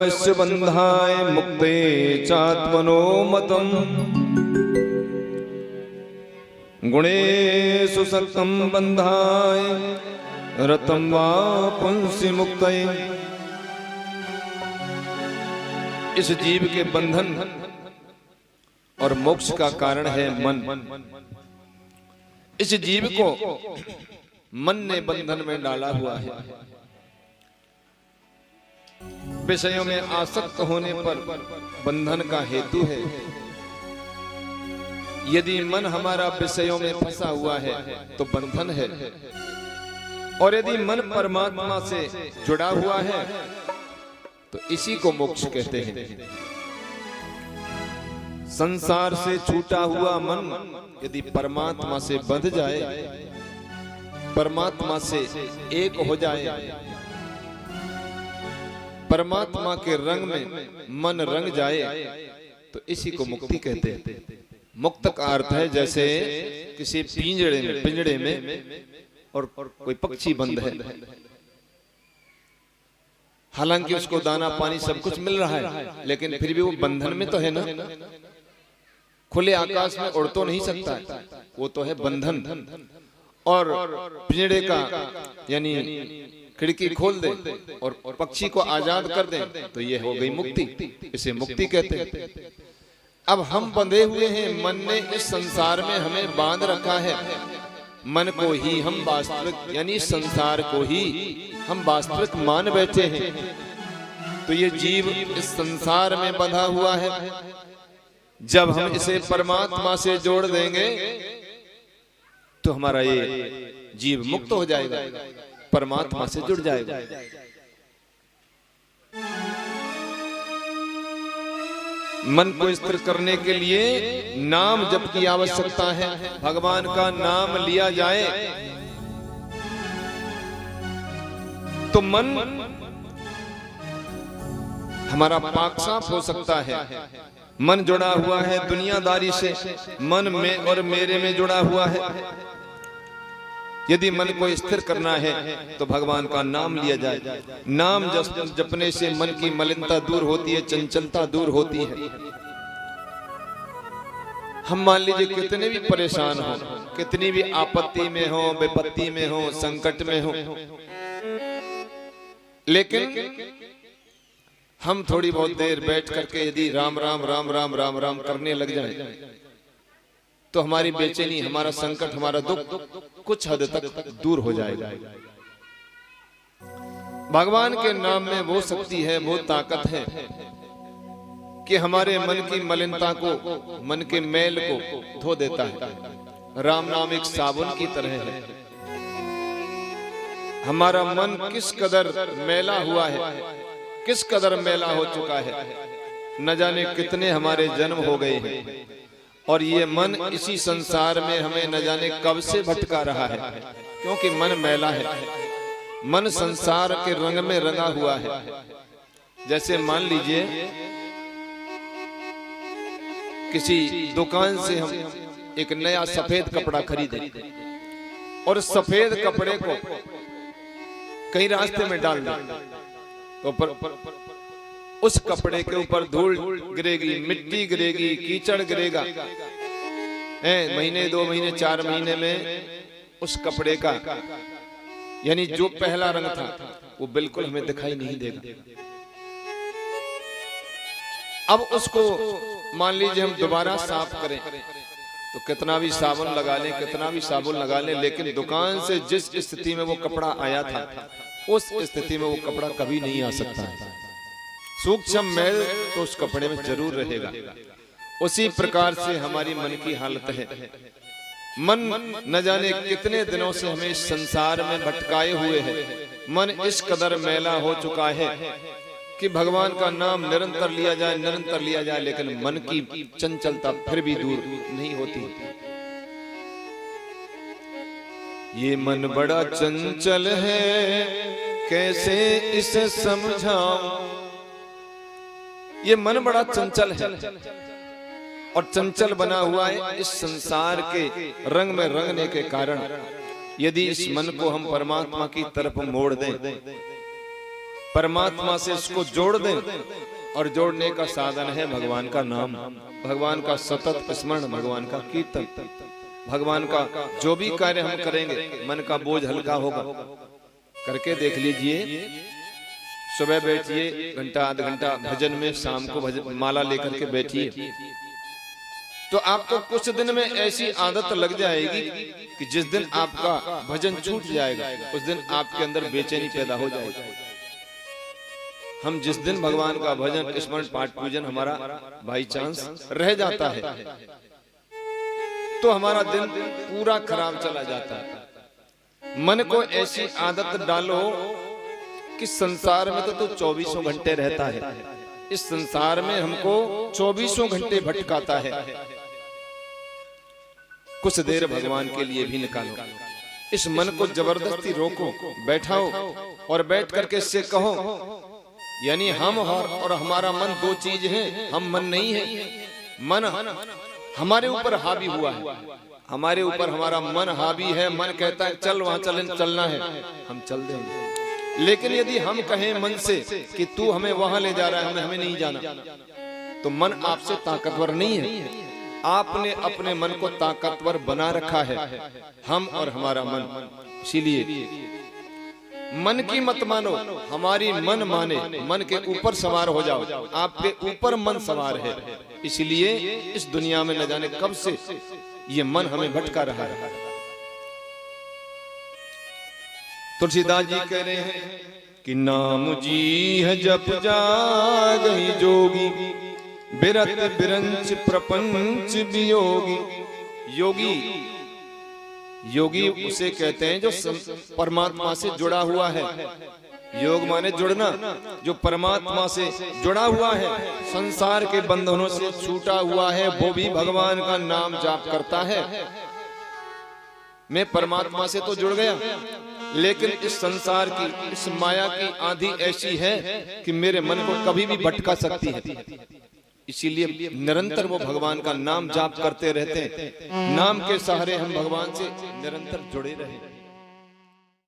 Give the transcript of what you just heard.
अवश्य बंधाय मुक्ते चात्मनो मतम् गुणेषु सक्तं बंधाय रतं वा पुंसि मुक्तये। इस जीव के बंधन और मोक्ष का कारण है मन। इस जीव को मन ने बंधन में डाला हुआ है। विषयों में आसक्त होने पर बंधन का हेतु है। यदि मन हमारा विषयों में फंसा हुआ है तो बंधन है, और यदि मन परमात्मा से जुड़ा हुआ है तो इसी को मोक्ष कहते हैं। संसार से छूटा हुआ मन यदि परमात्मा से बंध जाए, परमात्मा से एक हो जाए, परमात्मा के रंग में मन रंग जाए तो इसी को मुक्ति कहते हैं। मुक्त का अर्थ है जैसे किसी पिंजड़े में और कोई पक्षी बंद है, हालांकि उसको दाना पानी सब कुछ मिल रहा है, लेकिन फिर भी वो बंधन में तो है ना। खुले आकाश में उड़ तो नहीं सकता है, वो तो है बंधन। और पिंजड़े का यानी खिड़की खोल दे और पक्षी को आजाद कर दे तो ये हो गई मुक्ति। इसे मुक्ति कहते हैं। अब हम बंधे हुए हैं, मन ने इस संसार में हमें बांध रखा है। मन को ही हम वास्तविक यानी संसार को ही हम वास्तविक मान बैठे हैं। तो ये जीव इस संसार में बंधा हुआ है। जब हम इसे परमात्मा से जोड़ देंगे तो हमारा ये जीव मुक्त हो जाएगा, परमात्मा से जुड़ जाएगा। मन को स्थिर करने के लिए नाम जप की आवश्यकता है। भगवान का नाम लिया जाए तो मन हमारा पाक साफ हो सकता है। मन जुड़ा हुआ है दुनियादारी से, मन में और मेरे में जुड़ा हुआ है। यदि मन को स्थिर करना है तो भगवान का नाम लिया जाए। नाम जपने से मन की मलिनता दूर होती है, चंचलता दूर होती है। हम मान लीजिए कितने भी परेशान हो, कितनी भी आपत्ति में हो, विपत्ति में हो, संकट में हो, लेकिन हम थोड़ी बहुत देर बैठ करके यदि राम राम राम राम राम राम करने लग जाए तो हमारी बेचैनी, हमारा संकट, हमारा दुख कुछ हद तक दूर हो जाएगा। भगवान के नाम में वो शक्ति है, वो ताकत है कि हमारे मन की मलिनता को, मन के मैल को धो देता है। राम नाम एक साबुन की तरह है। हमारा मन किस कदर मैला हुआ है, किस कदर मैला हो चुका है, न जाने कितने हमारे जन्म हो गए हैं, और ये मन इसी संसार में हमें न जाने कब से भटका रहा है, क्योंकि मन मैला है। मन संसार के रंग में रंगा हुआ है। जैसे मान लीजिए किसी दुकान से हम एक नया सफेद कपड़ा खरीदे और सफेद कपड़े को कहीं रास्ते में डाल दें तो उस कपड़े के ऊपर धूल गिरेगी, मिट्टी गिरेगी, कीचड़ गिरेगा। महीने, 2 महीने, 4 महीने में उस कपड़े का यानी जो पहला रंग था वो बिल्कुल हमें दिखाई नहीं देगा। अब उसको मान लीजिए हम दोबारा साफ करें तो कितना भी साबुन लगा लें, कितना भी साबुन लगा लें, लेकिन दुकान से जिस स्थिति में वो कपड़ा आया था उस स्थिति में वो कपड़ा कभी नहीं आ सकता है। सूक्ष्म मैल तो उस कपड़े में जरूर रहेगा। उसी प्रकार से हमारी मन की हालत है। मन न जाने कितने दिनों से हमें इस संसार में भटकाए हुए है। मन इस कदर मैला हो चुका है कि भगवान का नाम निरंतर लिया जाए, निरंतर लिया जाए, लेकिन मन की चंचलता फिर भी दूर नहीं होती। ये मन बड़ा चंचल है, कैसे इसे समझाऊं। ये मन बड़ा चंचल है और चंचल बना हुआ है इस संसार के रंग में रंगने के कारण। यदि इस मन को हम परमात्मा की तरफ मोड़ दें परमात्मा से इसको जोड़ दें, और जोड़ने का साधन है भगवान का नाम, भगवान का सतत स्मरण, भगवान का कीर्तन। भगवान का जो भी कार्य हम करेंगे मन का बोझ हल्का होगा। करके देख लीजिए, सुबह बैठिए घंटा आधा घंटा भजन में, शाम को भजन माला लेकर के बैठिए, तो आपको कुछ दिन में ऐसी आदत लग जाएगी कि जिस दिन आपका भजन छूट जाएगा उस दिन आपके अंदर बेचैनी पैदा हो जाएगी। हम जिस दिन भगवान का भजन स्मरण पाठ पूजन हमारा बाई चांस रह जाता है तो हमारा दिन पूरा खराब चला जाता है। मन को ऐसी आदत डालो कि संसार में तो 24 घंटे रहता है, इस संसार में हमको 24 घंटे भटकाता है। कुछ देर भगवान के लिए भी निकालो, इस मन को जबरदस्ती रोको, बैठाओ और बैठ करके इससे कहो, यानी हम और हमारा मन दो चीज हैं, हम मन नहीं है। मन हमारे ऊपर हावी हुआ है, हमारे ऊपर हमारा मन हावी है। मन कहता है चल वहां चलना है, हम चल देंगे। लेकिन यदि हम कहें मन से कि तू हमें वहां ले जा रहा है, हमें नहीं जाना, तो मन आपसे ताकतवर नहीं है। आपने अपने मन को ताकतवर बना रखा है, हम और हमारा मन। इसीलिए मन की मत मानो, हमारी मन माने, मन के ऊपर सवार हो जाओ। आपके ऊपर मन सवार है, इसलिए इस दुनिया में न जाने कब से ये मन हमें भटका रहा है। तुलसीदास जी कह रहे हैं कि नाम जी है जप जागहि जोगी, बिरत बिरंच प्रपंच वियोगी। योगी, योगी उसे कहते हैं जो परमात्मा से जुड़ा हुआ है। योग माने जुड़ना, जो परमात्मा से जुड़ा हुआ है, संसार के बंधनों से छूटा हुआ है, वो भी भगवान का नाम जाप करता है। मैं परमात्मा से तो जुड़ गया, लेकिन इस संसार की, इस माया की आंधी ऐसी है कि मेरे मन को कभी भी भटका सकती है। इसीलिए निरंतर वो भगवान का नाम जाप करते रहते हैं। नाम के सहारे हम भगवान से निरंतर जुड़े रहे।